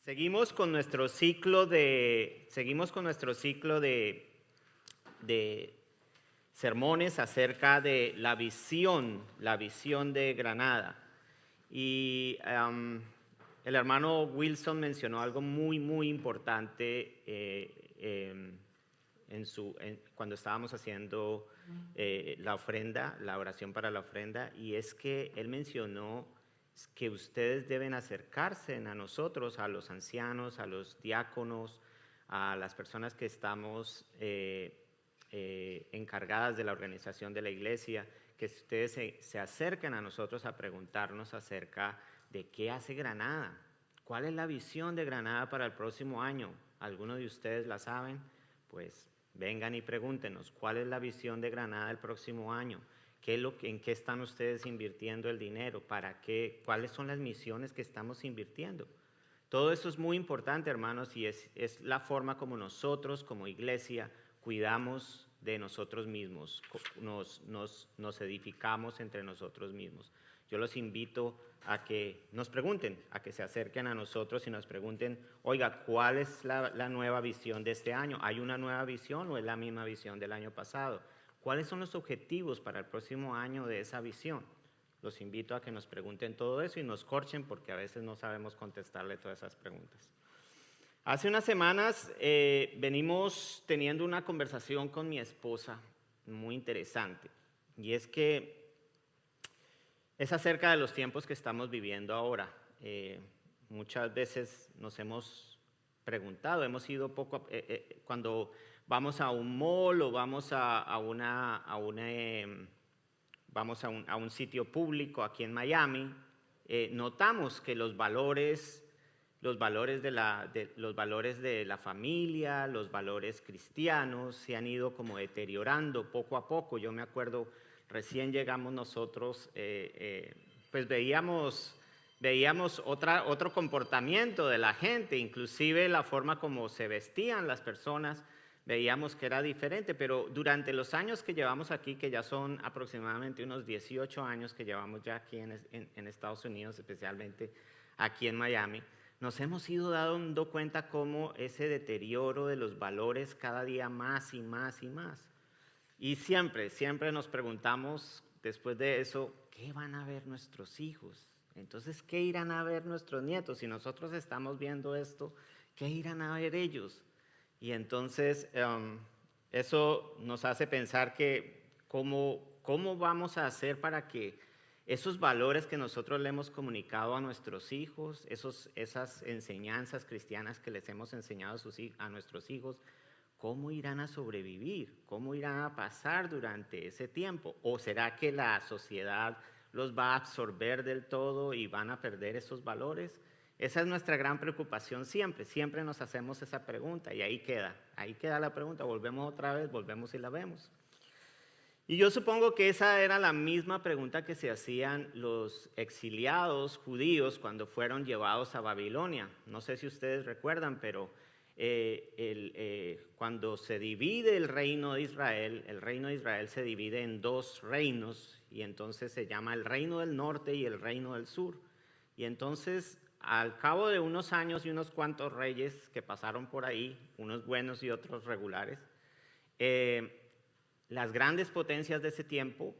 Seguimos con nuestro ciclo de sermones acerca de la visión de Granada. Y el hermano Wilson mencionó algo muy importante cuando estábamos haciendo la ofrenda, la oración para la ofrenda, y es que él mencionó que ustedes deben acercarse a nosotros, a los ancianos, a los diáconos, a las personas que estamos encargadas de la organización de la iglesia, que ustedes se acerquen a nosotros a preguntarnos acerca de qué hace Granada, cuál es la visión de Granada para el próximo año. ¿Algunos de ustedes la saben? Pues vengan y pregúntenos, ¿cuál es la visión de Granada el próximo año? ¿En qué están ustedes invirtiendo el dinero? ¿Para qué? ¿Cuáles son las misiones que estamos invirtiendo? Todo eso es muy importante, hermanos, y es la forma como nosotros, como iglesia, cuidamos de nosotros mismos, nos edificamos entre nosotros mismos. Yo los invito a que nos pregunten, a que se acerquen a nosotros y nos pregunten, oiga, ¿cuál es la nueva visión de este año? ¿Hay una nueva visión o es la misma visión del año pasado? ¿Cuáles son los objetivos para el próximo año de esa visión? Los invito a que nos pregunten todo eso y nos corchen porque a veces no sabemos contestarle todas esas preguntas. Hace unas semanas venimos teniendo una conversación con mi esposa muy interesante, y es que es acerca de los tiempos que estamos viviendo ahora. Muchas veces nos hemos preguntado, hemos ido cuando vamos a un mall o vamos a un sitio público aquí en Miami, notamos que los valores de la familia, los valores cristianos se han ido como deteriorando poco a poco. Yo me acuerdo, recién llegamos nosotros, pues veíamos otro comportamiento de la gente, inclusive la forma como se vestían las personas, veíamos que era diferente, pero durante los años que llevamos aquí, que ya son aproximadamente unos 18 años que llevamos ya aquí en Estados Unidos, especialmente aquí en Miami, nos hemos ido dando cuenta cómo ese deterioro de los valores cada día más y más y más. Y siempre nos preguntamos después de eso, ¿qué van a ver nuestros hijos? Entonces, ¿qué irán a ver nuestros nietos? Si nosotros estamos viendo esto, ¿qué irán a ver ellos? Y entonces eso nos hace pensar que cómo vamos a hacer para que esos valores que nosotros le hemos comunicado a nuestros hijos, esas enseñanzas cristianas que les hemos enseñado a nuestros hijos, ¿cómo irán a sobrevivir? ¿Cómo irán a pasar durante ese tiempo? ¿O será que la sociedad los va a absorber del todo y van a perder esos valores? Esa es nuestra gran preocupación siempre nos hacemos esa pregunta y ahí queda la pregunta, volvemos otra vez, volvemos y la vemos. Y yo supongo que esa era la misma pregunta que se hacían los exiliados judíos cuando fueron llevados a Babilonia. No sé si ustedes recuerdan, pero cuando se divide el reino de Israel se divide en dos reinos y entonces se llama el reino del norte y el reino del sur. Y entonces, al cabo de unos años y unos cuantos reyes que pasaron por ahí, unos buenos y otros regulares, las grandes potencias de ese tiempo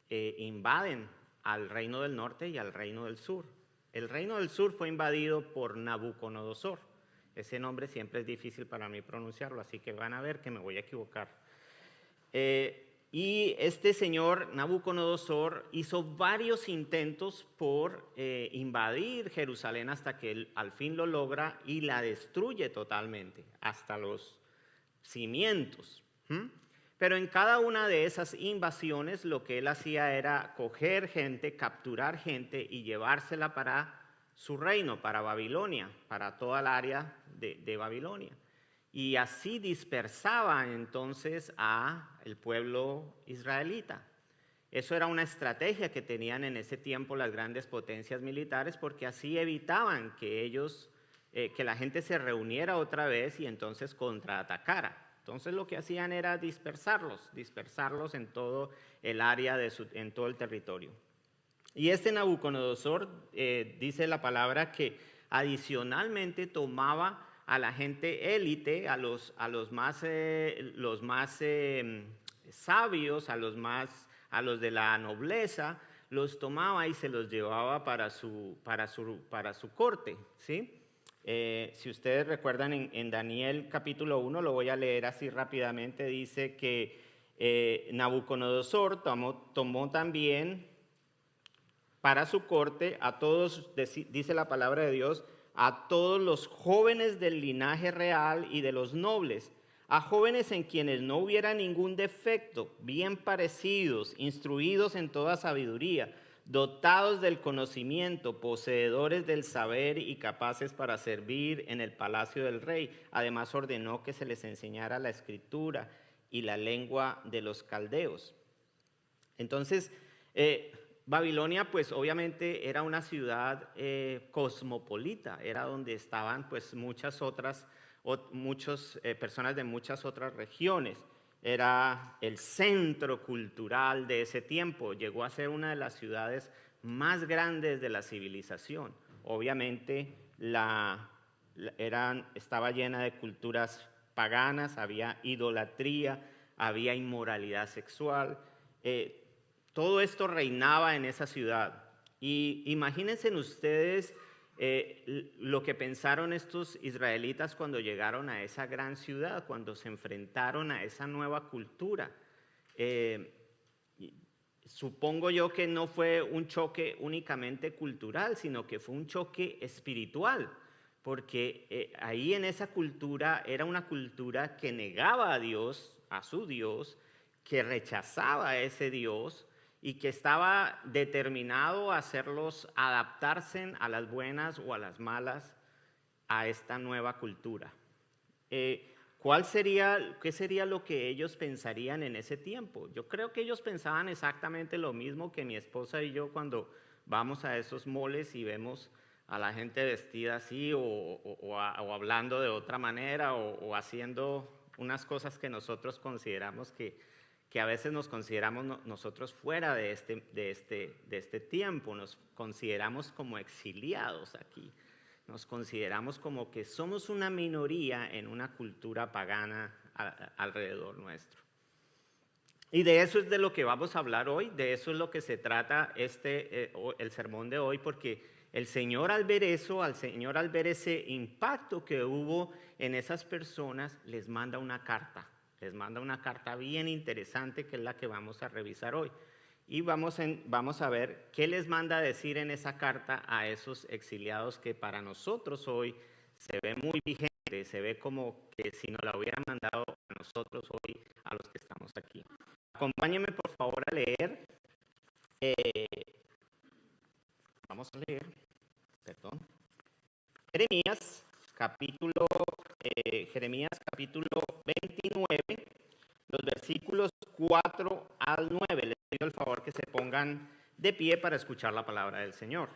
invaden al reino del norte y al reino del sur. El reino del sur fue invadido por Nabucodonosor. Ese nombre siempre es difícil para mí pronunciarlo, así que van a ver que me voy a equivocar. Y este señor Nabucodonosor hizo varios intentos por invadir Jerusalén hasta que él al fin lo logra y la destruye totalmente, hasta los cimientos. Pero en cada una de esas invasiones lo que él hacía era coger gente, capturar gente y llevársela para su reino, para Babilonia, para toda el área de Babilonia. Y así dispersaba entonces al pueblo israelita. Eso era una estrategia que tenían en ese tiempo las grandes potencias militares, porque así evitaban que que la gente se reuniera otra vez y entonces contraatacara. Entonces lo que hacían era dispersarlos en todo el área, en todo el territorio. Y este Nabucodonosor, dice la palabra que adicionalmente tomaba a la gente élite, a los más sabios, a los de la nobleza, los tomaba y se los llevaba para su corte, ¿sí? Si ustedes recuerdan en Daniel capítulo 1, lo voy a leer así rápidamente, dice que Nabucodonosor tomó también para su corte a todos, dice la palabra de Dios, a todos los jóvenes del linaje real y de los nobles, a jóvenes en quienes no hubiera ningún defecto, bien parecidos, instruidos en toda sabiduría, dotados del conocimiento, poseedores del saber y capaces para servir en el palacio del rey. Además ordenó que se les enseñara la escritura y la lengua de los caldeos. Entonces, Babilonia pues obviamente era una ciudad cosmopolita, era donde estaban pues muchas personas de muchas otras regiones. Era el centro cultural de ese tiempo, llegó a ser una de las ciudades más grandes de la civilización. Obviamente estaba llena de culturas paganas, había idolatría, había inmoralidad sexual, todo esto reinaba en esa ciudad. Y imagínense ustedes lo que pensaron estos israelitas cuando llegaron a esa gran ciudad, cuando se enfrentaron a esa nueva cultura. Supongo yo que no fue un choque únicamente cultural, sino que fue un choque espiritual, porque ahí en esa cultura era una cultura que negaba a Dios, a su Dios, que rechazaba a ese Dios, y que estaba determinado a hacerlos adaptarse a las buenas o a las malas a esta nueva cultura. ¿Qué sería lo que ellos pensarían en ese tiempo? Yo creo que ellos pensaban exactamente lo mismo que mi esposa y yo cuando vamos a esos moles y vemos a la gente vestida así o hablando de otra manera o haciendo unas cosas que nosotros consideramos que a veces nos consideramos nosotros fuera de este tiempo, nos consideramos como exiliados aquí, nos consideramos como que somos una minoría en una cultura pagana alrededor nuestro. Y de eso es de lo que vamos a hablar hoy, de eso es lo que se trata el sermón de hoy, porque el Señor al ver eso, al ver ese impacto que hubo en esas personas, les manda una carta. Les manda una carta bien interesante que es la que vamos a revisar hoy. Y vamos a ver qué les manda a decir en esa carta a esos exiliados que para nosotros hoy se ve muy vigente, se ve como que si nos la hubieran mandado a nosotros hoy, a los que estamos aquí. Acompáñenme por favor a leer. Vamos a leer, perdón. Jeremías capítulo 29, los versículos 4 al 9. Les pido el favor que se pongan de pie para escuchar la palabra del Señor.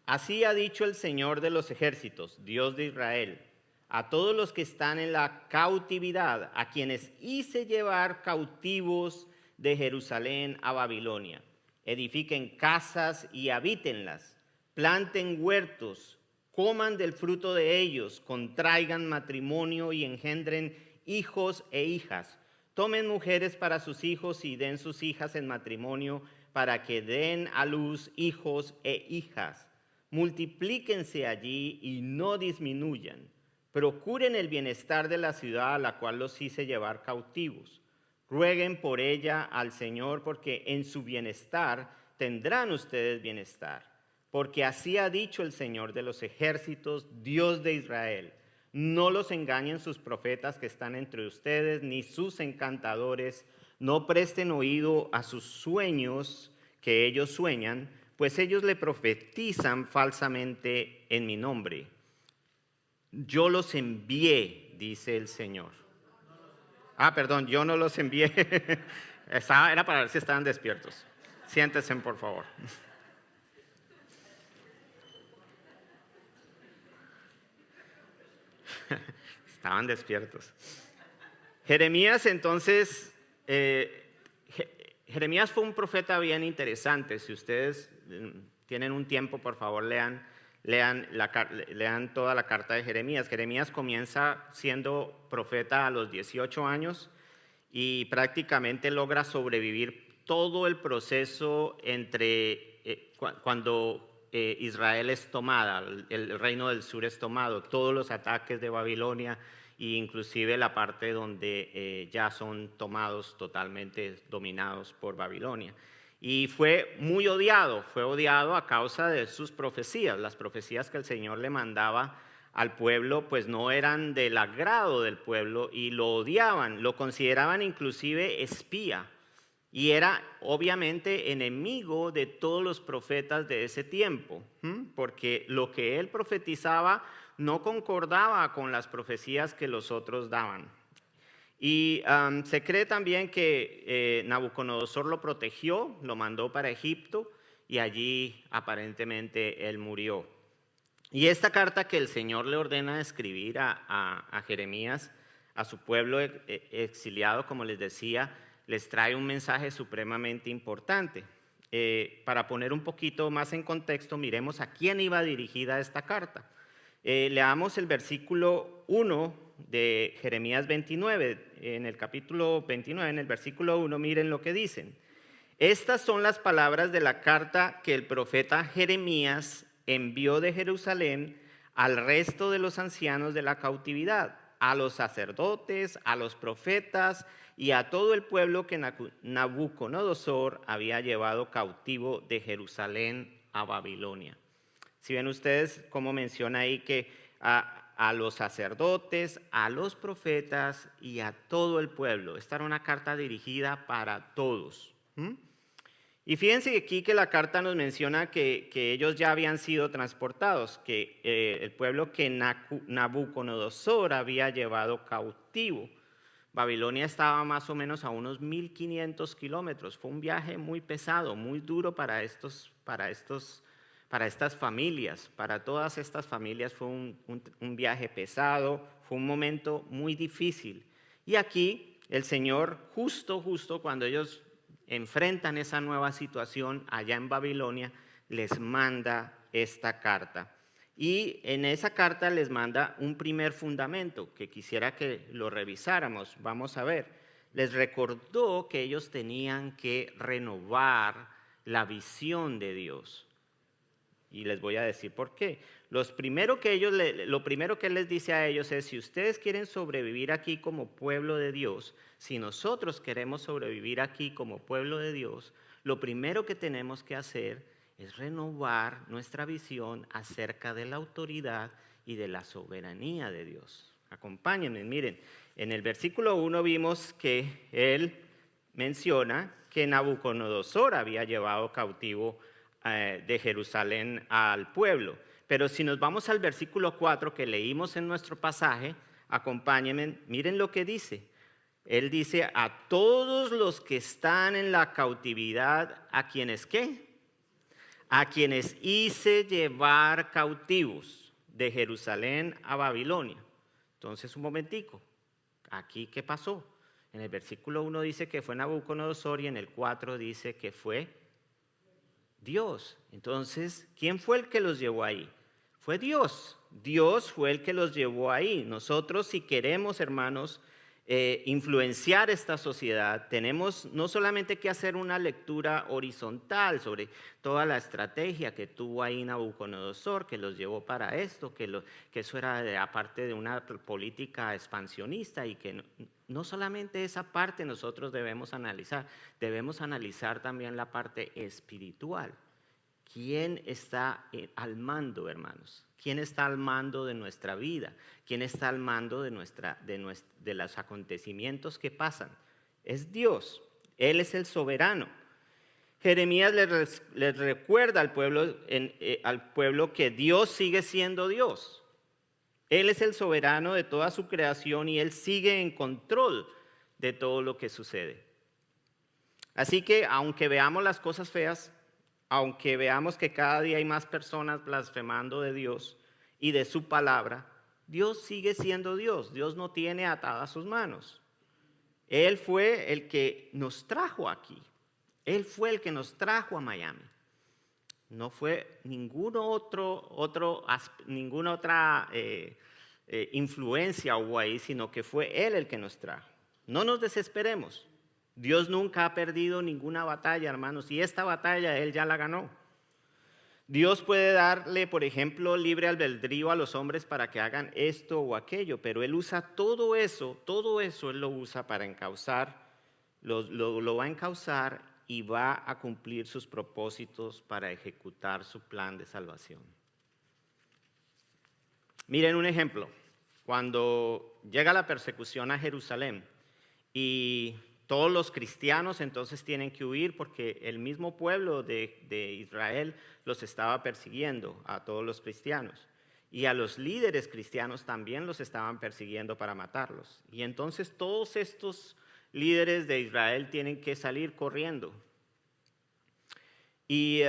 Así ha dicho el Señor de los ejércitos, Dios de Israel, a todos los que están en la cautividad, a quienes hice llevar cautivos de Jerusalén a Babilonia. Edifiquen casas y habítenlas, planten huertos, coman del fruto de ellos, contraigan matrimonio y engendren hijos e hijas. Tomen mujeres para sus hijos y den sus hijas en matrimonio para que den a luz hijos e hijas. Multiplíquense allí y no disminuyan. Procuren el bienestar de la ciudad a la cual los hice llevar cautivos. Rueguen por ella al Señor, porque en su bienestar tendrán ustedes bienestar. Porque así ha dicho el Señor de los ejércitos, Dios de Israel. No los engañen sus profetas que están entre ustedes, ni sus encantadores. No presten oído a sus sueños que ellos sueñan, pues ellos le profetizan falsamente en mi nombre. Yo los envié, dice el Señor. Perdón, yo no los envié. Era para ver si estaban despiertos. Siéntense, por favor. Estaban despiertos. Jeremías, entonces, Jeremías fue un profeta bien interesante. Si ustedes tienen un tiempo, por favor, lean toda la carta de Jeremías. Jeremías comienza siendo profeta a los 18 años y prácticamente logra sobrevivir todo el proceso entre cuando Israel es tomada, el reino del sur es tomado, todos los ataques de Babilonia e inclusive la parte donde ya son tomados totalmente, dominados por Babilonia. Y fue muy odiado, fue odiado a causa de sus profecías. Las profecías que el Señor le mandaba al pueblo pues no eran del agrado del pueblo y lo odiaban, lo consideraban inclusive espía. Y era obviamente enemigo de todos los profetas de ese tiempo, porque lo que él profetizaba no concordaba con las profecías que los otros daban. Y se cree también que Nabucodonosor lo protegió, lo mandó para Egipto y allí aparentemente él murió. Y esta carta que el Señor le ordena escribir a Jeremías, a su pueblo exiliado, como les decía, les trae un mensaje supremamente importante. Para poner un poquito más en contexto, miremos a quién iba dirigida esta carta. Leamos el versículo 1 de Jeremías 29, en el capítulo 29, en el versículo 1, miren lo que dicen. Estas son las palabras de la carta que el profeta Jeremías envió de Jerusalén al resto de los ancianos de la cautividad, a los sacerdotes, a los profetas y a todo el pueblo que Nabucodonosor había llevado cautivo de Jerusalén a Babilonia. Si ven ustedes cómo menciona ahí que a los sacerdotes, a los profetas y a todo el pueblo. Esta era una carta dirigida para todos. Y fíjense aquí que la carta nos menciona que ellos ya habían sido transportados, que el pueblo que Nabucodonosor había llevado cautivo. Babilonia estaba más o menos a unos 1.500 kilómetros. Fue un viaje muy pesado, muy duro para estas familias. Para todas estas familias fue un viaje pesado, fue un momento muy difícil. Y aquí el Señor, justo cuando ellos enfrentan esa nueva situación allá en Babilonia, les manda esta carta. Y en esa carta les manda un primer fundamento que quisiera que lo revisáramos. Vamos a ver. Les recordó que ellos tenían que renovar la visión de Dios. Y les voy a decir por qué. Lo primero que Él les dice a ellos es, si ustedes quieren sobrevivir aquí como pueblo de Dios, si nosotros queremos sobrevivir aquí como pueblo de Dios, lo primero que tenemos que hacer es renovar nuestra visión acerca de la autoridad y de la soberanía de Dios. Acompáñenme, miren, en el versículo 1 vimos que Él menciona que Nabucodonosor había llevado cautivo de Jerusalén al pueblo. Pero si nos vamos al versículo 4 que leímos en nuestro pasaje, acompáñenme, miren lo que dice. Él dice, a todos los que están en la cautividad, ¿a quienes qué? A quienes hice llevar cautivos de Jerusalén a Babilonia. Entonces, un momentico, ¿aquí qué pasó? En el versículo 1 dice que fue Nabucodonosor y en el 4 dice que fue Dios. Entonces, ¿quién fue el que los llevó ahí? Fue Dios. Dios fue el que los llevó ahí. Nosotros, si queremos, hermanos, influenciar esta sociedad, tenemos no solamente que hacer una lectura horizontal sobre toda la estrategia que tuvo ahí Nabucodonosor, que los llevó para esto, que eso era aparte de una política expansionista y que no solamente esa parte nosotros debemos analizar también la parte espiritual. ¿Quién está al mando, hermanos? ¿Quién está al mando de nuestra vida? ¿Quién está al mando de los acontecimientos que pasan? Es Dios. Él es el soberano. Jeremías les recuerda al pueblo que Dios sigue siendo Dios. Él es el soberano de toda su creación y Él sigue en control de todo lo que sucede. Así que, aunque veamos las cosas feas, aunque veamos que cada día hay más personas blasfemando de Dios y de su palabra, Dios sigue siendo Dios. Dios no tiene atadas sus manos. Él fue el que nos trajo aquí. Él fue el que nos trajo a Miami. No fue ninguna otra influencia hubo ahí, sino que fue Él el que nos trajo. No nos desesperemos. Dios nunca ha perdido ninguna batalla, hermanos, y esta batalla Él ya la ganó. Dios puede darle, por ejemplo, libre albedrío a los hombres para que hagan esto o aquello, pero Él usa todo eso Él lo usa para encauzar, lo va a encauzar y va a cumplir sus propósitos para ejecutar su plan de salvación. Miren un ejemplo. Cuando llega la persecución a Jerusalén y todos los cristianos entonces tienen que huir porque el mismo pueblo de Israel los estaba persiguiendo a todos los cristianos. Y a los líderes cristianos también los estaban persiguiendo para matarlos. Y entonces todos estos líderes de Israel tienen que salir corriendo. Y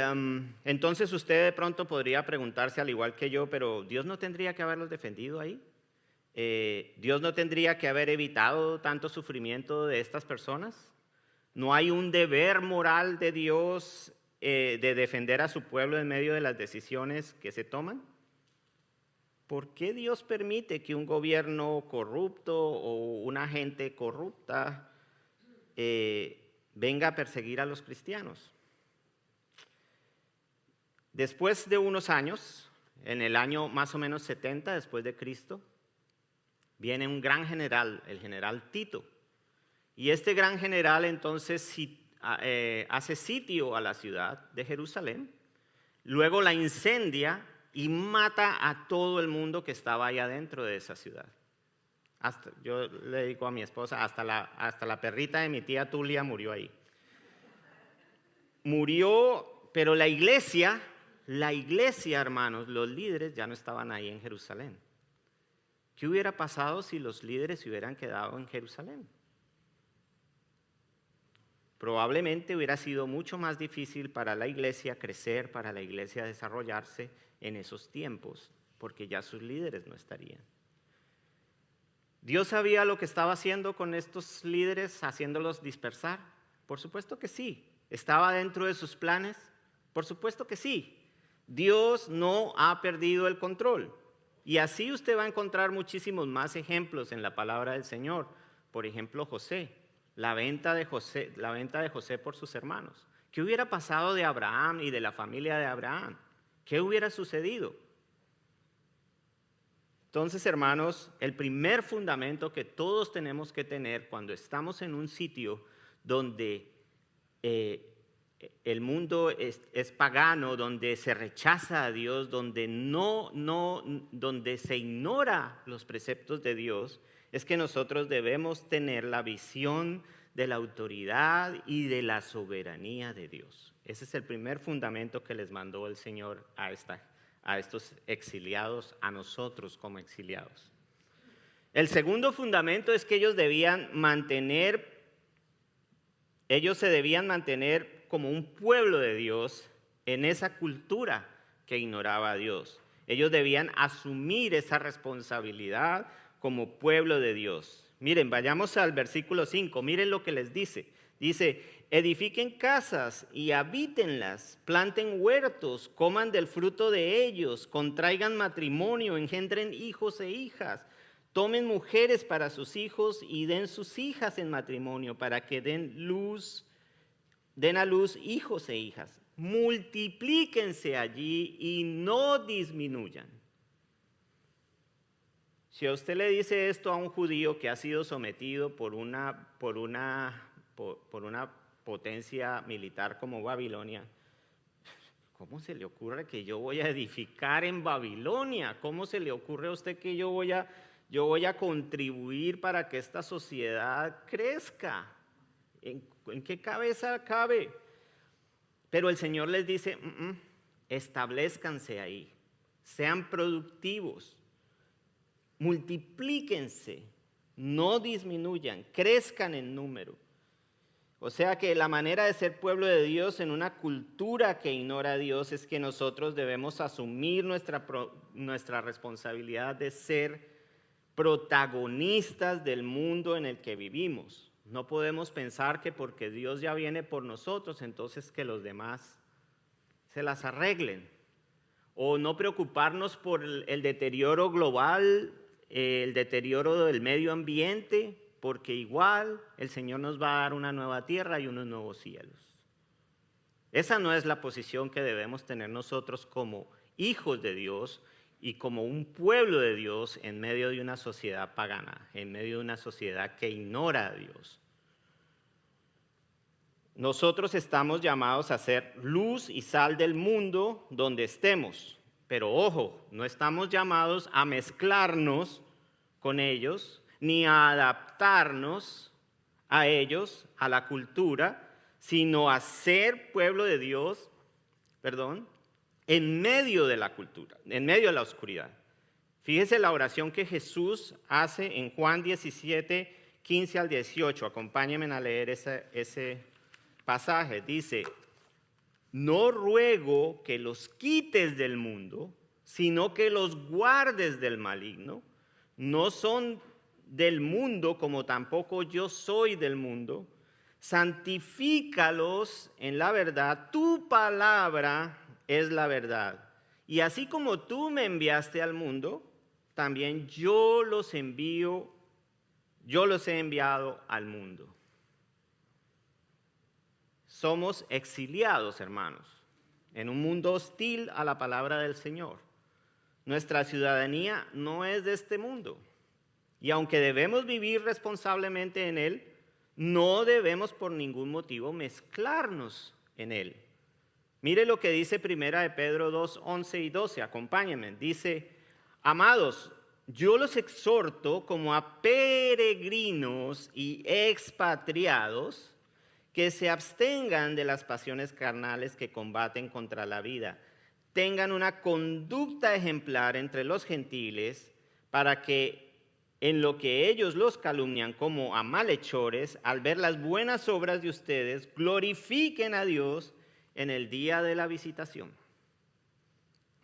entonces usted de pronto podría preguntarse, al igual que yo, pero ¿Dios no tendría que haberlos defendido ahí? ¿Dios no tendría que haber evitado tanto sufrimiento de estas personas? ¿No hay un deber moral de Dios de defender a su pueblo en medio de las decisiones que se toman? ¿Por qué Dios permite que un gobierno corrupto o una gente corrupta venga a perseguir a los cristianos? Después de unos años, en el año más o menos 70 después de Cristo, viene un gran general, el general Tito. Y este gran general entonces hace sitio a la ciudad de Jerusalén, luego la incendia y mata a todo el mundo que estaba allá dentro de esa ciudad. Yo le digo a mi esposa, hasta la perrita de mi tía Tulia murió ahí. Murió, pero la iglesia, hermanos, los líderes ya no estaban ahí en Jerusalén. ¿Qué hubiera pasado si los líderes se hubieran quedado en Jerusalén? Probablemente hubiera sido mucho más difícil para la iglesia crecer, para la iglesia desarrollarse en esos tiempos, porque ya sus líderes no estarían. ¿Dios sabía lo que estaba haciendo con estos líderes, haciéndolos dispersar? Por supuesto que sí. ¿Estaba dentro de sus planes? Por supuesto que sí. Dios no ha perdido el control. Y así usted va a encontrar muchísimos más ejemplos en la palabra del Señor. Por ejemplo, José, la venta de José por sus hermanos. ¿Qué hubiera pasado de Abraham y de la familia de Abraham? ¿Qué hubiera sucedido? Entonces, hermanos, el primer fundamento que todos tenemos que tener cuando estamos en un sitio donde el mundo es pagano, donde se rechaza a Dios, donde donde se ignora los preceptos de Dios, es que nosotros debemos tener la visión de la autoridad y de la soberanía de Dios. Ese es el primer fundamento que les mandó el Señor a estos exiliados, a nosotros como exiliados. El segundo fundamento es que ellos se debían mantener como un pueblo de Dios en esa cultura que ignoraba a Dios. Ellos debían asumir esa responsabilidad como pueblo de Dios. Miren, vayamos al versículo 5, miren lo que les dice. Dice, edifiquen casas y habítenlas, planten huertos, coman del fruto de ellos, contraigan matrimonio, engendren hijos e hijas, tomen mujeres para sus hijos y den sus hijas en matrimonio para que den a luz hijos e hijas. Multiplíquense allí y no disminuyan. Si a usted le dice esto a un judío que ha sido sometido por una potencia militar como Babilonia, ¿cómo se le ocurre que yo voy a edificar en Babilonia? ¿Cómo se le ocurre a usted que yo voy a contribuir para que esta sociedad crezca? ¿En qué cabeza cabe? Pero el Señor les dice, establezcanse ahí, sean productivos, multiplíquense, no disminuyan, crezcan en número. O sea que la manera de ser pueblo de Dios en una cultura que ignora a Dios es que nosotros debemos asumir nuestra responsabilidad de ser protagonistas del mundo en el que vivimos. No podemos pensar que porque Dios ya viene por nosotros, entonces que los demás se las arreglen. O no preocuparnos por el deterioro global, el deterioro del medio ambiente, porque igual el Señor nos va a dar una nueva tierra y unos nuevos cielos. Esa no es la posición que debemos tener nosotros como hijos de Dios y como un pueblo de Dios en medio de una sociedad pagana, en medio de una sociedad que ignora a Dios. Nosotros estamos llamados a ser luz y sal del mundo donde estemos, pero ojo, no estamos llamados a mezclarnos con ellos, ni a adaptarnos a ellos, a la cultura, sino a ser pueblo de Dios, en medio de la cultura, en medio de la oscuridad. Fíjese la oración que Jesús hace en Juan 17, 15 al 18. Acompáñenme a leer ese pasaje. Dice: no ruego que los quites del mundo, sino que los guardes del maligno. No son del mundo, como tampoco yo soy del mundo. Santifícalos en la verdad. Tu palabra es la verdad. Y así como tú me enviaste al mundo, también yo los he enviado al mundo. Somos exiliados, hermanos, en un mundo hostil a la palabra del Señor. Nuestra ciudadanía no es de este mundo. Y aunque debemos vivir responsablemente en él, no debemos por ningún motivo mezclarnos en él. Mire lo que dice 1 de Pedro 2, 11 y 12. Acompáñenme. Dice: amados, yo los exhorto como a peregrinos y expatriados, que se abstengan de las pasiones carnales que combaten contra la vida. Tengan una conducta ejemplar entre los gentiles, para que en lo que ellos los calumnian como a malhechores, al ver las buenas obras de ustedes, glorifiquen a Dios en el día de la visitación.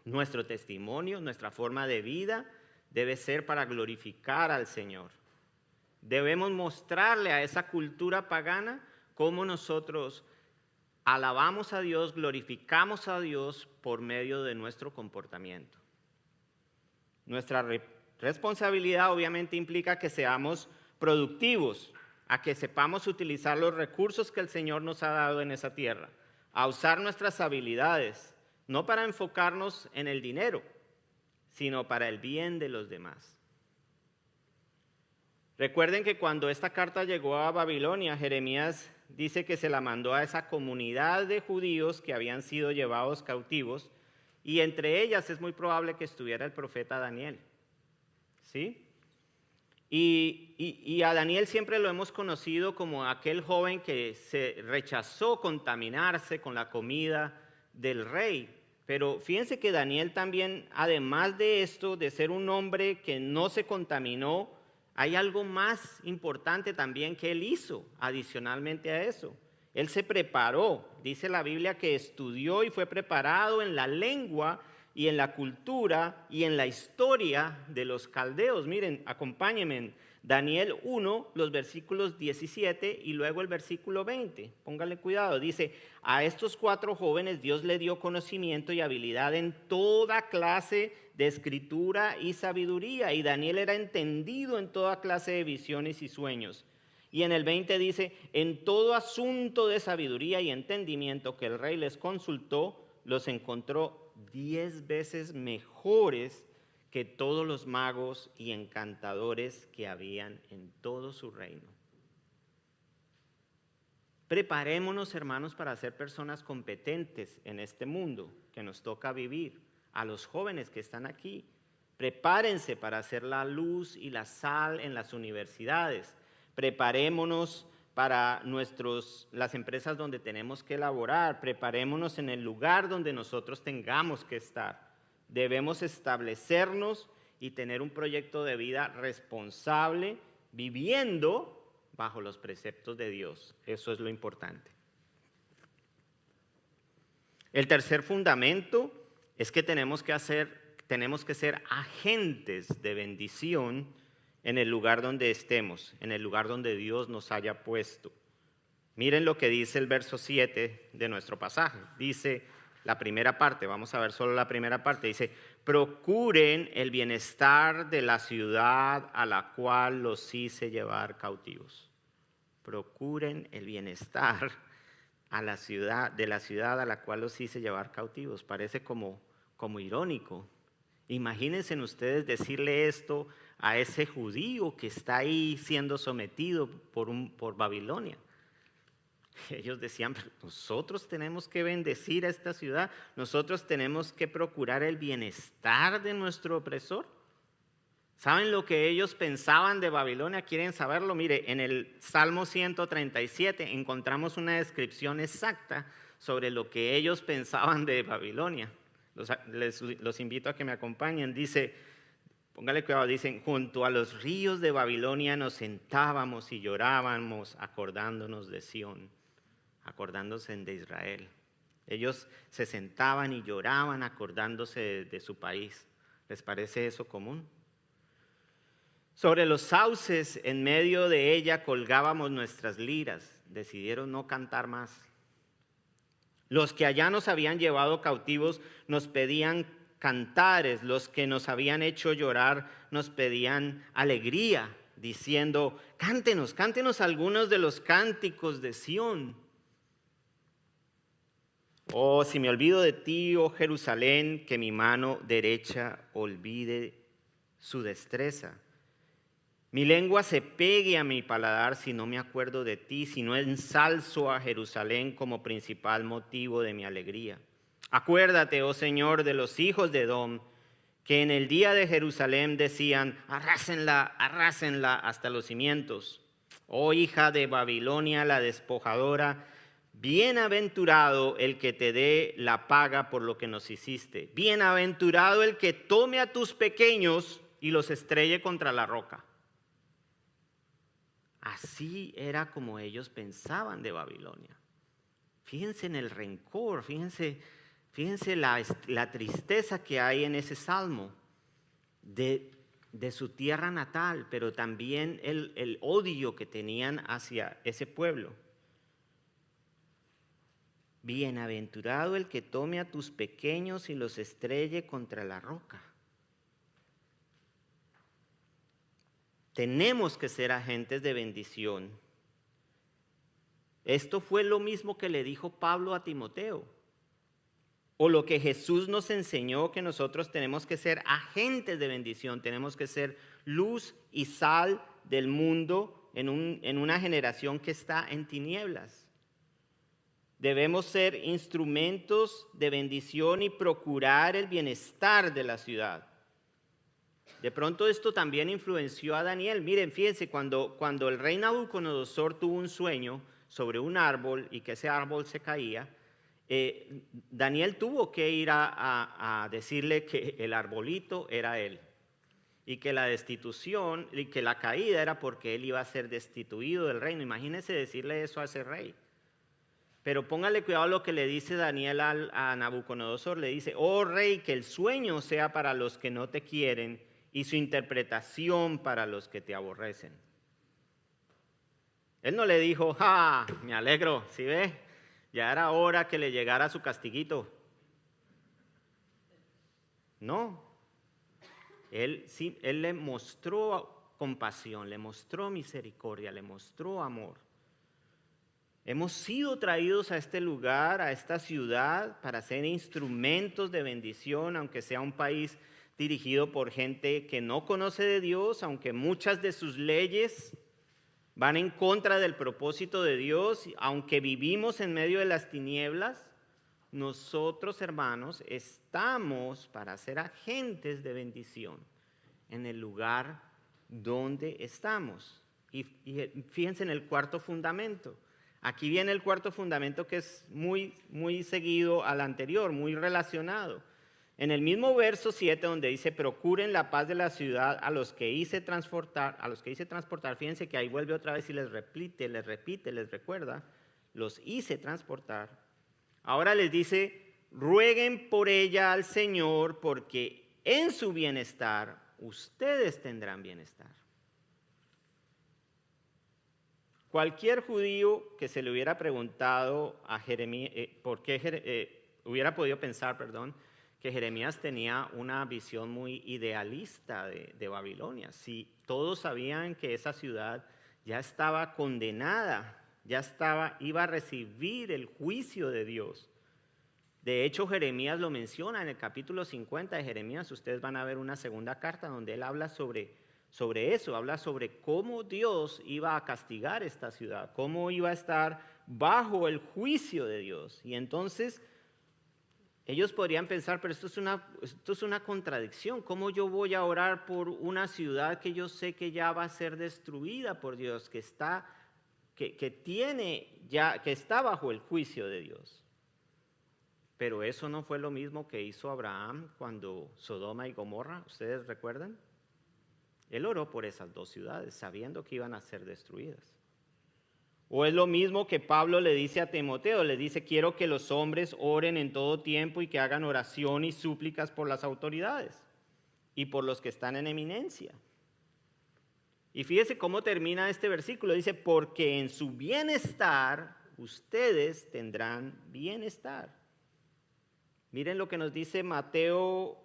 Nuestro testimonio, nuestra forma de vida debe ser para glorificar al Señor. Debemos mostrarle a esa cultura pagana cómo nosotros alabamos a Dios, glorificamos a Dios por medio de nuestro comportamiento. Nuestra responsabilidad obviamente implica que seamos productivos, a que sepamos utilizar los recursos que el Señor nos ha dado en esa tierra, a usar nuestras habilidades, no para enfocarnos en el dinero, sino para el bien de los demás. Recuerden que cuando esta carta llegó a Babilonia, Jeremías dice que se la mandó a esa comunidad de judíos que habían sido llevados cautivos, y entre ellas es muy probable que estuviera el profeta Daniel. ¿Sí? Y a Daniel siempre lo hemos conocido como aquel joven que se rechazó contaminarse con la comida del rey. Pero fíjense que Daniel también, además de esto, de ser un hombre que no se contaminó, hay algo más importante también que él hizo adicionalmente a eso. Él se preparó, dice la Biblia que estudió y fue preparado en la lengua y en la cultura y en la historia de los caldeos. Miren, acompáñenme, Daniel 1, los versículos 17 y luego el versículo 20. Póngale cuidado, dice: a estos 4 jóvenes Dios le dio conocimiento y habilidad en toda clase de escritura y sabiduría, y Daniel era entendido en toda clase de visiones y sueños. Y en el 20 dice: en todo asunto de sabiduría y entendimiento que el rey les consultó, los encontró 10 veces mejores que todos los magos y encantadores que habían en todo su reino. Preparémonos, hermanos, para ser personas competentes en este mundo que nos toca vivir. A los jóvenes que están aquí, prepárense para hacer la luz y la sal en las universidades. Preparémonos para las empresas donde tenemos que laborar. Preparémonos en el lugar donde nosotros tengamos que estar. Debemos establecernos y tener un proyecto de vida responsable, viviendo bajo los preceptos de Dios. Eso es lo importante. El tercer fundamento es que tenemos que ser agentes de bendición en el lugar donde estemos, en el lugar donde Dios nos haya puesto. Miren lo que dice el verso 7 de nuestro pasaje. Dice: la primera parte, vamos a ver solo la primera parte, dice, procuren el bienestar de la ciudad a la cual los hice llevar cautivos. Procuren el bienestar de la ciudad a la cual los hice llevar cautivos. Parece como irónico. Imagínense ustedes decirle esto a ese judío que está ahí siendo sometido por Babilonia. Ellos decían, nosotros tenemos que bendecir a esta ciudad, nosotros tenemos que procurar el bienestar de nuestro opresor. ¿Saben lo que ellos pensaban de Babilonia? ¿Quieren saberlo? Mire, en el Salmo 137 encontramos una descripción exacta sobre lo que ellos pensaban de Babilonia. Los invito a que me acompañen. Dice, póngale cuidado, dicen, junto a los ríos de Babilonia nos sentábamos y llorábamos acordándonos de Sión, acordándose de Israel. Ellos se sentaban y lloraban acordándose de su país. ¿Les parece eso común? Sobre los sauces en medio de ella colgábamos nuestras liras. Decidieron no cantar más. Los que allá nos habían llevado cautivos nos pedían cantares. Los que nos habían hecho llorar nos pedían alegría, diciendo, cántenos, cántenos algunos de los cánticos de Sión. Oh, si me olvido de ti, oh Jerusalén, que mi mano derecha olvide su destreza. Mi lengua se pegue a mi paladar si no me acuerdo de ti, si no ensalzo a Jerusalén como principal motivo de mi alegría. Acuérdate, oh Señor, de los hijos de Edom, que en el día de Jerusalén decían, arrásenla, arrásenla hasta los cimientos. Oh hija de Babilonia, la despojadora, bienaventurado el que te dé la paga por lo que nos hiciste. Bienaventurado el que tome a tus pequeños y los estrelle contra la roca. Así era como ellos pensaban de Babilonia. Fíjense en el rencor, fíjense la tristeza que hay en ese salmo de su tierra natal, pero también el odio que tenían hacia ese pueblo. Bienaventurado el que tome a tus pequeños y los estrelle contra la roca. Tenemos que ser agentes de bendición. Esto fue lo mismo que le dijo Pablo a Timoteo, o lo que Jesús nos enseñó, que nosotros tenemos que ser agentes de bendición, tenemos que ser luz y sal del mundo en una generación que está en tinieblas. Debemos ser instrumentos de bendición y procurar el bienestar de la ciudad. De pronto esto también influenció a Daniel. Miren, fíjense, cuando el rey Nabucodonosor tuvo un sueño sobre un árbol y que ese árbol se caía, Daniel tuvo que ir a decirle que el arbolito era él y que la destitución y que la caída era porque él iba a ser destituido del reino. Imagínense decirle eso a ese rey. Pero póngale cuidado lo que le dice Daniel a Nabucodonosor. Le dice, oh rey, que el sueño sea para los que no te quieren y su interpretación para los que te aborrecen. Él no le dijo, me alegro, ¿sí ve? Ya era hora que le llegara su castiguito. No. Él le mostró compasión, le mostró misericordia, le mostró amor. Hemos sido traídos a este lugar, a esta ciudad, para ser instrumentos de bendición, aunque sea un país dirigido por gente que no conoce de Dios, aunque muchas de sus leyes van en contra del propósito de Dios, aunque vivimos en medio de las tinieblas, nosotros, hermanos, estamos para ser agentes de bendición en el lugar donde estamos. Y fíjense en el cuarto fundamento. Aquí viene el cuarto fundamento que es muy, muy seguido al anterior, muy relacionado. En el mismo verso 7 donde dice, procuren la paz de la ciudad a los que hice transportar, fíjense que ahí vuelve otra vez y les repite, les recuerda, los hice transportar. Ahora les dice, rueguen por ella al Señor, porque en su bienestar ustedes tendrán bienestar. Cualquier judío que se le hubiera preguntado a Jeremías, hubiera podido pensar, que Jeremías tenía una visión muy idealista de Babilonia. Si todos sabían que esa ciudad ya estaba condenada, iba a recibir el juicio de Dios. De hecho, Jeremías lo menciona en el capítulo 50 de Jeremías. Ustedes van a ver una segunda carta donde él habla sobre eso, habla sobre cómo Dios iba a castigar esta ciudad, cómo iba a estar bajo el juicio de Dios. Y entonces ellos podrían pensar, pero esto es una contradicción. ¿Cómo yo voy a orar por una ciudad que yo sé que ya va a ser destruida por Dios, que está bajo el juicio de Dios? Pero eso no fue lo mismo que hizo Abraham cuando Sodoma y Gomorra, ¿ustedes recuerdan? Él oró por esas dos ciudades, sabiendo que iban a ser destruidas. O es lo mismo que Pablo le dice a Timoteo, le dice: quiero que los hombres oren en todo tiempo y que hagan oración y súplicas por las autoridades y por los que están en eminencia. Y fíjese cómo termina este versículo, dice: porque en su bienestar ustedes tendrán bienestar. Miren lo que nos dice Mateo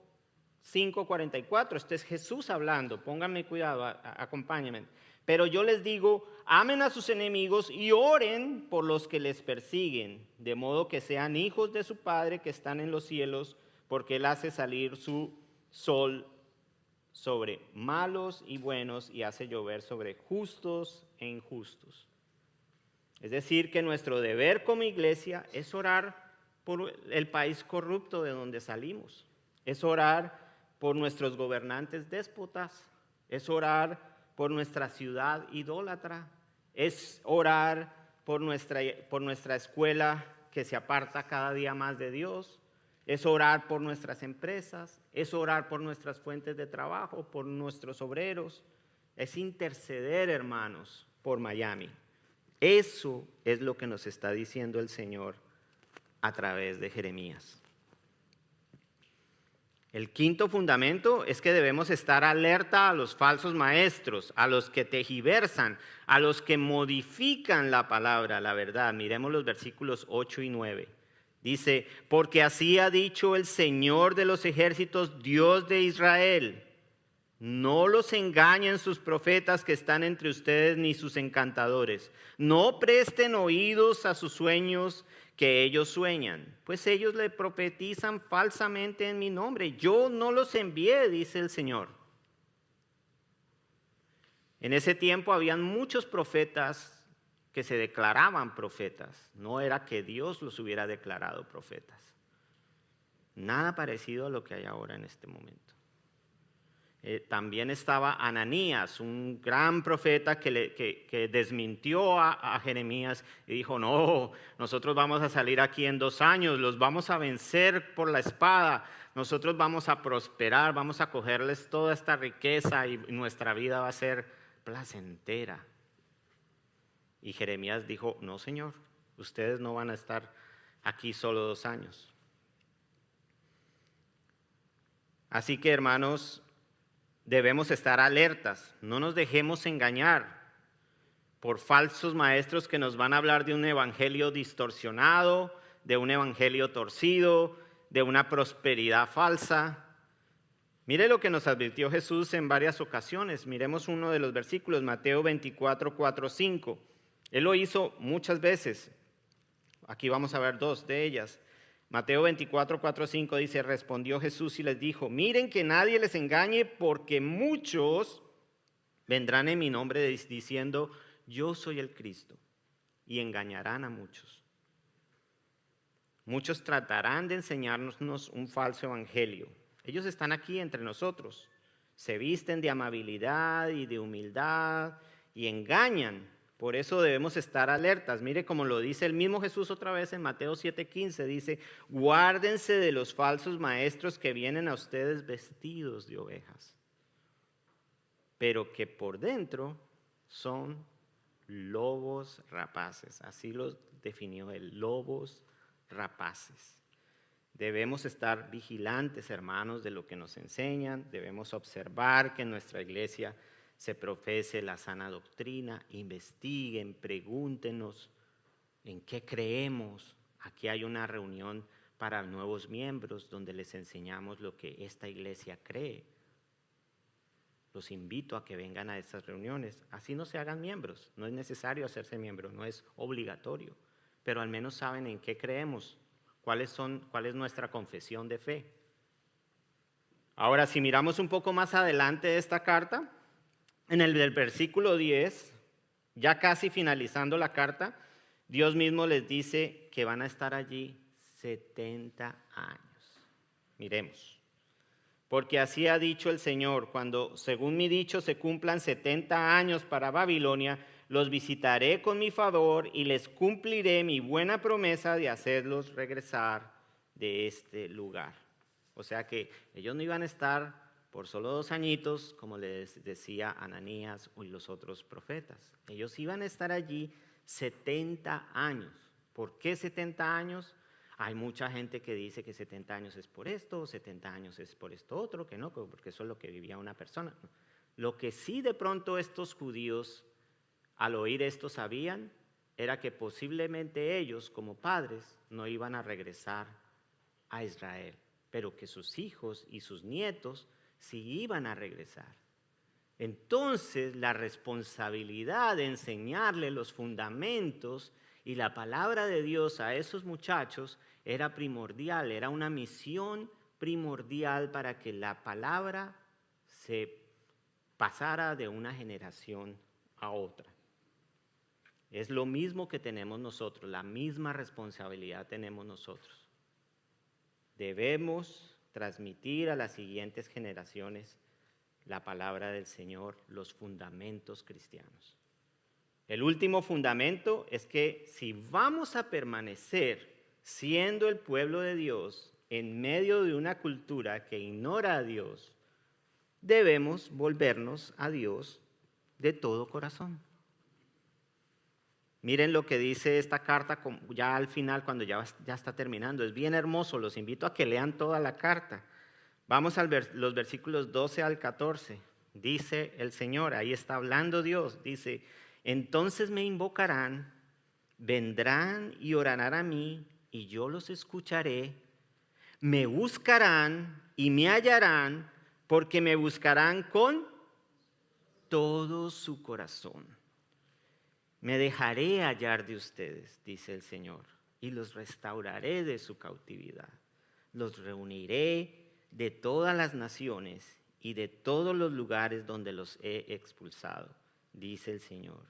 5:44, este es Jesús hablando, pónganme cuidado, acompáñenme. Pero yo les digo, amen a sus enemigos y oren por los que les persiguen, de modo que sean hijos de su Padre que están en los cielos, porque Él hace salir su sol sobre malos y buenos y hace llover sobre justos e injustos. Es decir, que nuestro deber como iglesia es orar por el país corrupto de donde salimos, es orar por nuestros gobernantes déspotas, es orar por nuestra ciudad idólatra, es orar por nuestra escuela que se aparta cada día más de Dios, es orar por nuestras empresas, es orar por nuestras fuentes de trabajo, por nuestros obreros, es interceder, hermanos, por Miami. Eso es lo que nos está diciendo el Señor a través de Jeremías. El quinto fundamento es que debemos estar alerta a los falsos maestros, a los que tergiversan, a los que modifican la palabra, la verdad. Miremos los versículos 8 y 9. Dice: porque así ha dicho el Señor de los ejércitos, Dios de Israel: no los engañen sus profetas que están entre ustedes, ni sus encantadores. No presten oídos a sus sueños que ellos sueñan, pues ellos le profetizan falsamente en mi nombre. Yo no los envié, dice el Señor. En ese tiempo habían muchos profetas que se declaraban profetas. No era que Dios los hubiera declarado profetas. Nada parecido a lo que hay ahora en este momento. También estaba Ananías, un gran profeta que desmintió a Jeremías y dijo: no, nosotros vamos a salir aquí en 2 años, los vamos a vencer por la espada, nosotros vamos a prosperar, vamos a cogerles toda esta riqueza y nuestra vida va a ser placentera. Y Jeremías dijo: no, Señor, ustedes no van a estar aquí solo 2 años. Así que, hermanos, debemos estar alertas, no nos dejemos engañar por falsos maestros que nos van a hablar de un evangelio distorsionado, de un evangelio torcido, de una prosperidad falsa. Mire lo que nos advirtió Jesús en varias ocasiones. Miremos uno de los versículos, Mateo 24, 4, 5. Él lo hizo muchas veces. Aquí vamos a ver 2 de ellas. Mateo 24, 4, 5 dice: respondió Jesús y les dijo: miren que nadie les engañe, porque muchos vendrán en mi nombre diciendo: yo soy el Cristo, y engañarán a muchos. Muchos tratarán de enseñarnos un falso evangelio. Ellos están aquí entre nosotros, se visten de amabilidad y de humildad y engañan. Por eso debemos estar alertas. Mire como lo dice el mismo Jesús otra vez en Mateo 7:15. Dice: guárdense de los falsos maestros que vienen a ustedes vestidos de ovejas, pero que por dentro son lobos rapaces. Así los definió él: lobos rapaces. Debemos estar vigilantes, hermanos, de lo que nos enseñan. Debemos observar que en nuestra iglesia se profese la sana doctrina. Investiguen, pregúntenos en qué creemos. Aquí hay una reunión para nuevos miembros donde les enseñamos lo que esta iglesia cree. Los invito a que vengan a estas reuniones. Así no se hagan miembros. No es necesario hacerse miembro, no es obligatorio. Pero al menos saben en qué creemos, cuál es nuestra confesión de fe. Ahora, si miramos un poco más adelante de esta carta, en el del versículo 10, ya casi finalizando la carta, Dios mismo les dice que van a estar allí 70 años. Miremos. Porque así ha dicho el Señor, cuando según mi dicho se cumplan 70 años para Babilonia, los visitaré con mi favor y les cumpliré mi buena promesa de hacerlos regresar de este lugar. O sea que ellos no iban a estar por solo 2 añitos, como les decía Ananías y los otros profetas. Ellos iban a estar allí 70 años. ¿Por qué 70 años? Hay mucha gente que dice que 70 años es por esto, 70 años es por esto otro, que no, porque eso es lo que vivía una persona. Lo que sí de pronto estos judíos, al oír esto, sabían, era que posiblemente ellos, como padres, no iban a regresar a Israel, pero que sus hijos y sus nietos sí iban a regresar. Entonces, la responsabilidad de enseñarle los fundamentos y la palabra de Dios a esos muchachos era primordial, era una misión primordial para que la palabra se pasara de una generación a otra. Es lo mismo que tenemos nosotros, la misma responsabilidad tenemos nosotros. Debemos transmitir a las siguientes generaciones la palabra del Señor, los fundamentos cristianos. El último fundamento es que si vamos a permanecer siendo el pueblo de Dios en medio de una cultura que ignora a Dios, debemos volvernos a Dios de todo corazón. Miren lo que dice esta carta ya al final, cuando ya está terminando. Es bien hermoso, los invito a que lean toda la carta. Vamos a los versículos 12 al 14. Dice el Señor, ahí está hablando Dios, dice: entonces me invocarán, vendrán y orarán a mí, y yo los escucharé. Me buscarán y me hallarán, porque me buscarán con todo su corazón. Me dejaré hallar de ustedes, dice el Señor, y los restauraré de su cautividad. Los reuniré de todas las naciones y de todos los lugares donde los he expulsado, dice el Señor.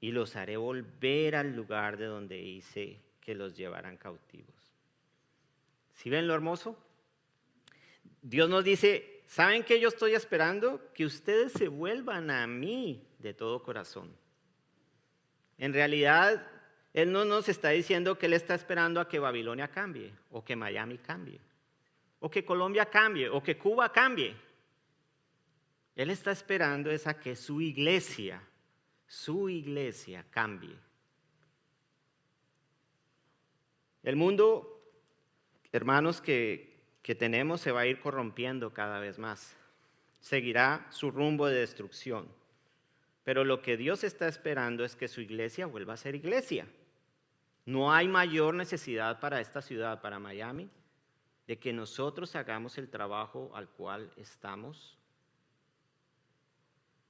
Y los haré volver al lugar de donde hice que los llevaran cautivos. ¿Sí ven lo hermoso? Dios nos dice: ¿saben qué yo estoy esperando? Que ustedes se vuelvan a mí de todo corazón. En realidad, Él no nos está diciendo que Él está esperando a que Babilonia cambie, o que Miami cambie, o que Colombia cambie, o que Cuba cambie. Él está esperando es a que su iglesia cambie. El mundo, hermanos, que tenemos se va a ir corrompiendo cada vez más. Seguirá su rumbo de destrucción. Pero lo que Dios está esperando es que su iglesia vuelva a ser iglesia. No hay mayor necesidad para esta ciudad, para Miami, de que nosotros hagamos el trabajo al cual estamos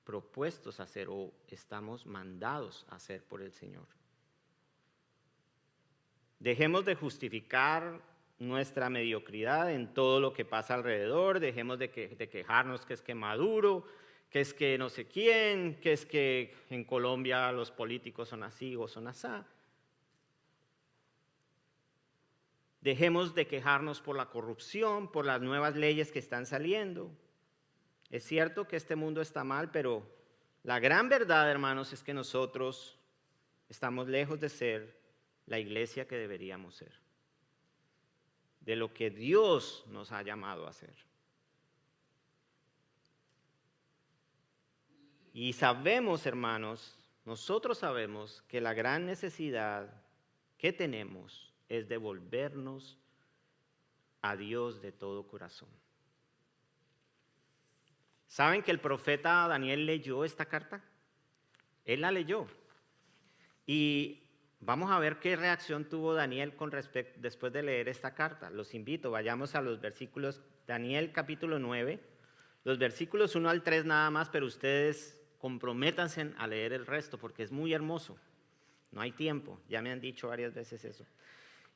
propuestos a hacer o estamos mandados a hacer por el Señor. Dejemos de justificar nuestra mediocridad en todo lo que pasa alrededor, dejemos de quejarnos que es que Maduro, que es que no sé quién, que es que en Colombia los políticos son así o son asá. Dejemos de quejarnos por la corrupción, por las nuevas leyes que están saliendo. Es cierto que este mundo está mal, pero la gran verdad, hermanos, es que nosotros estamos lejos de ser la iglesia que deberíamos ser, de lo que Dios nos ha llamado a ser. Y sabemos, hermanos, nosotros sabemos que la gran necesidad que tenemos es de volvernos a Dios de todo corazón. ¿Saben que el profeta Daniel leyó esta carta? Él la leyó. Y Vamos a ver qué reacción tuvo Daniel después de leer esta carta. Los invito, vayamos a los versículos, Daniel capítulo 9, los versículos 1 al 3 nada más, pero ustedes comprométanse a leer el resto porque es muy hermoso. No hay tiempo, ya me han dicho varias veces eso.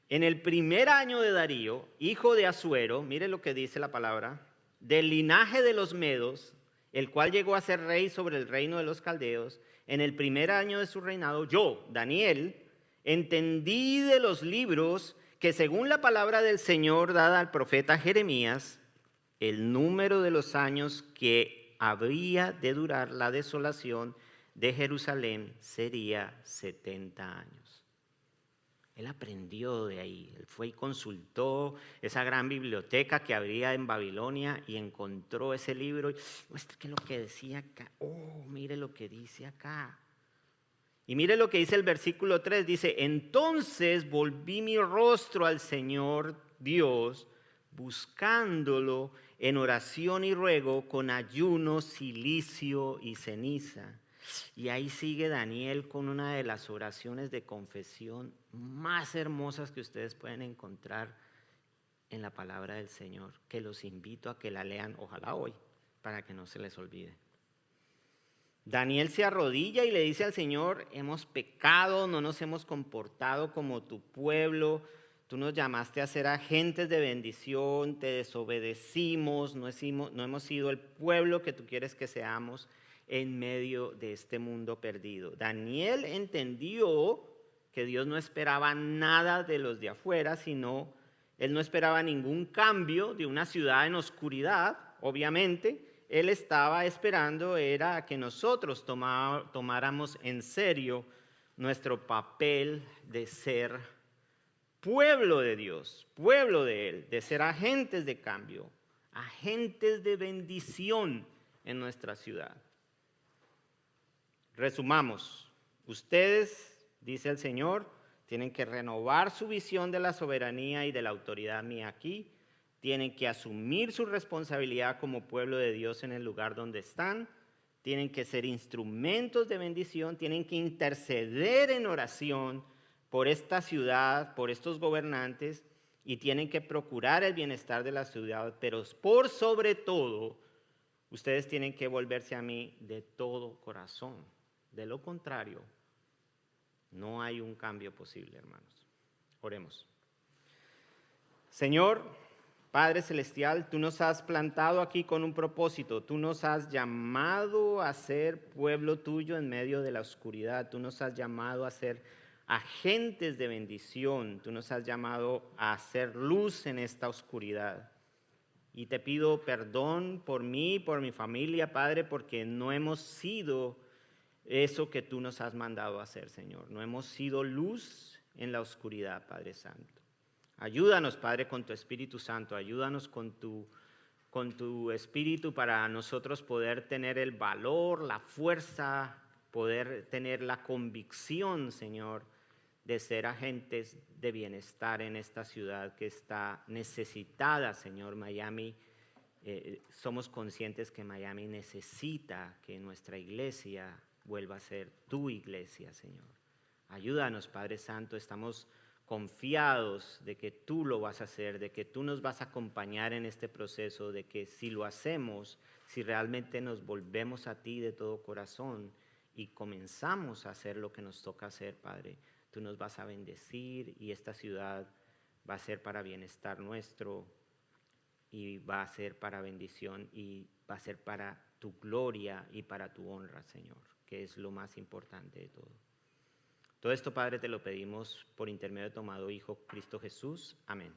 En el primer año de Darío, hijo de Asuero, mire lo que dice la palabra, del linaje de los medos, el cual llegó a ser rey sobre el reino de los caldeos, en el primer año de su reinado, yo, Daniel, entendí de los libros que según la palabra del Señor dada al profeta Jeremías, el número de los años que habría de durar la desolación de Jerusalén sería 70 años. Él aprendió de ahí, él fue y consultó esa gran biblioteca que habría en Babilonia y encontró ese libro. Muestra que lo que decía acá, mire lo que dice acá. Y mire lo que dice el versículo 3, dice, entonces volví mi rostro al Señor Dios, buscándolo en oración y ruego, con ayuno, cilicio y ceniza. Y ahí sigue Daniel con una de las oraciones de confesión más hermosas que ustedes pueden encontrar en la palabra del Señor, que los invito a que la lean, ojalá hoy, para que no se les olvide. Daniel se arrodilla y le dice al Señor, hemos pecado, no nos hemos comportado como tu pueblo, tú nos llamaste a ser agentes de bendición, te desobedecimos, no hemos sido el pueblo que tú quieres que seamos en medio de este mundo perdido. Daniel entendió que Dios no esperaba nada de los de afuera, sino él no esperaba ningún cambio de una ciudad en oscuridad, obviamente. Él estaba esperando era que nosotros tomáramos en serio nuestro papel de ser pueblo de Dios, pueblo de Él, de ser agentes de cambio, agentes de bendición en nuestra ciudad. Resumamos, ustedes, dice el Señor, tienen que renovar su visión de la soberanía y de la autoridad mía aquí. Tienen que asumir su responsabilidad como pueblo de Dios en el lugar donde están. Tienen que ser instrumentos de bendición. Tienen que interceder en oración por esta ciudad, por estos gobernantes. Y tienen que procurar el bienestar de la ciudad. Pero por sobre todo, ustedes tienen que volverse a mí de todo corazón. De lo contrario, no hay un cambio posible, hermanos. Oremos. Señor, Padre Celestial, tú nos has plantado aquí con un propósito. Tú nos has llamado a ser pueblo tuyo en medio de la oscuridad. Tú nos has llamado a ser agentes de bendición. Tú nos has llamado a hacer luz en esta oscuridad. Y te pido perdón por mí, por mi familia, Padre, porque no hemos sido eso que tú nos has mandado a hacer, Señor. No hemos sido luz en la oscuridad, Padre Santo. Ayúdanos, Padre, con tu Espíritu Santo. Ayúdanos con tu Espíritu para nosotros poder tener el valor, la fuerza, poder tener la convicción, Señor, de ser agentes de bienestar en esta ciudad que está necesitada, Señor. Miami, somos conscientes que Miami necesita que nuestra iglesia vuelva a ser tu iglesia, Señor. Ayúdanos, Padre Santo, estamos confiados de que tú lo vas a hacer, de que tú nos vas a acompañar en este proceso, de que si lo hacemos, si realmente nos volvemos a ti de todo corazón y comenzamos a hacer lo que nos toca hacer, Padre, tú nos vas a bendecir y esta ciudad va a ser para bienestar nuestro y va a ser para bendición y va a ser para tu gloria y para tu honra, Señor, que es lo más importante de todo. Todo esto, Padre, te lo pedimos por intermedio de tu amado Hijo, Cristo Jesús. Amén.